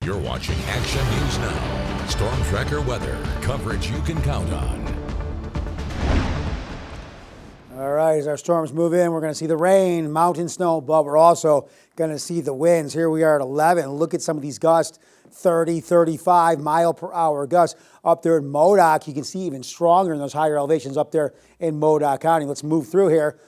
You're watching Action News Now. Storm Tracker weather. Coverage you can count on. All right, as our storms move in, we're going to see the rain, mountain snow, but we're also going to see the winds. Here we are at 11. Look at some of these gusts, 30, 35 mile per hour gusts up there in Modoc. You can see even stronger in those higher elevations up there in Modoc County. Let's move through here.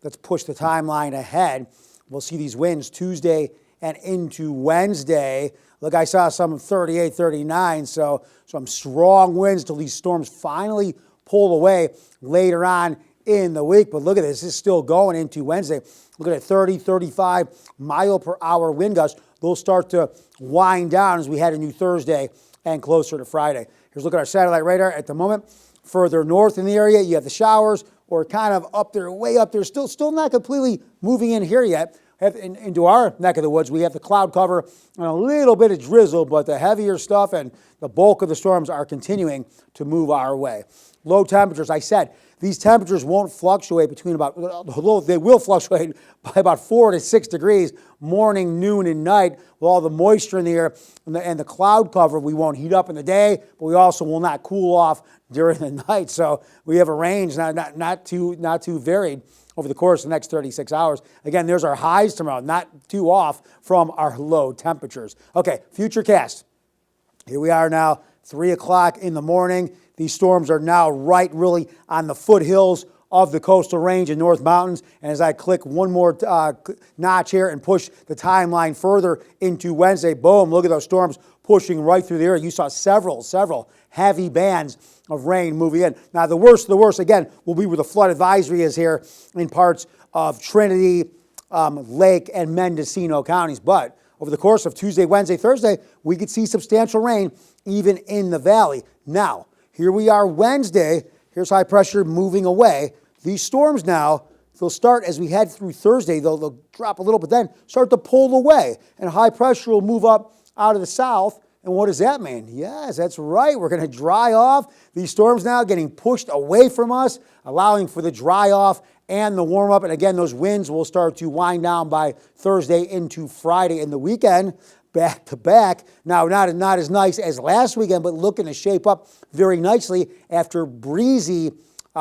Let's push the timeline ahead. We'll see these winds Tuesday and into Wednesday. Look, I saw some 38, 39, so some strong winds till these storms finally pull away later on in the week. But look at this, it's still going into Wednesday. Look at it, 30, 35 mile per hour wind gusts. They'll start to wind down as we head into Thursday and closer to Friday. Here's a look at our satellite radar at the moment. Further north in the area, you have the showers, or kind of up there, way up there, still not completely moving in here yet. Into our neck of the woods, we have the cloud cover and a little bit of drizzle, but the heavier stuff and the bulk of the storms are continuing to move our way. Low temperatures, I said, these temperatures won't fluctuate between they will fluctuate by about 4 to 6 degrees morning, noon, and night with all the moisture in the air and the cloud cover. We won't heat up in the day, but we also will not cool off during the night. So we have a range not too varied over the course of the next 36 hours. Again, there's our highs tomorrow, not too off from our low temperatures. Okay, futurecast. Here we are now, 3 o'clock in the morning. These storms are now right really on the foothills of the coastal range and North Mountains. And as I click one more notch here and push the timeline further into Wednesday, boom, look at those storms pushing right through the area. You saw several heavy bands of rain moving in. Now, the worst of the worst, again, will be where the flood advisory is here in parts of Trinity, Lake, and Mendocino counties. But over the course of Tuesday, Wednesday, Thursday, we could see substantial rain even in the valley. Now, here we are Wednesday. Here's high pressure moving away. These storms now, they'll start as we head through Thursday. They'll drop a little, but then start to pull away. And high pressure will move up out of the south. And what does that mean? Yes, that's right. We're going to dry off. These storms now getting pushed away from us, allowing for the dry off and the warm up. And again, those winds will start to wind down by Thursday into Friday and the weekend. Back to back. Now, not as nice as last weekend, but looking to shape up very nicely after breezy,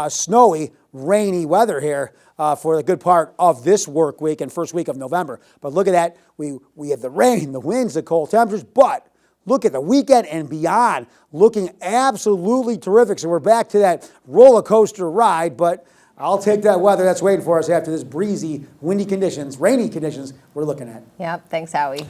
snowy, rainy weather here for the good part of this work week and first week of November. But look at that. We have the rain, the winds, the cold temperatures, but look at the weekend and beyond looking absolutely terrific. So we're back to that roller coaster ride, but I'll take that weather that's waiting for us after this breezy, windy conditions, rainy conditions we're looking at. Yep, thanks, Howie.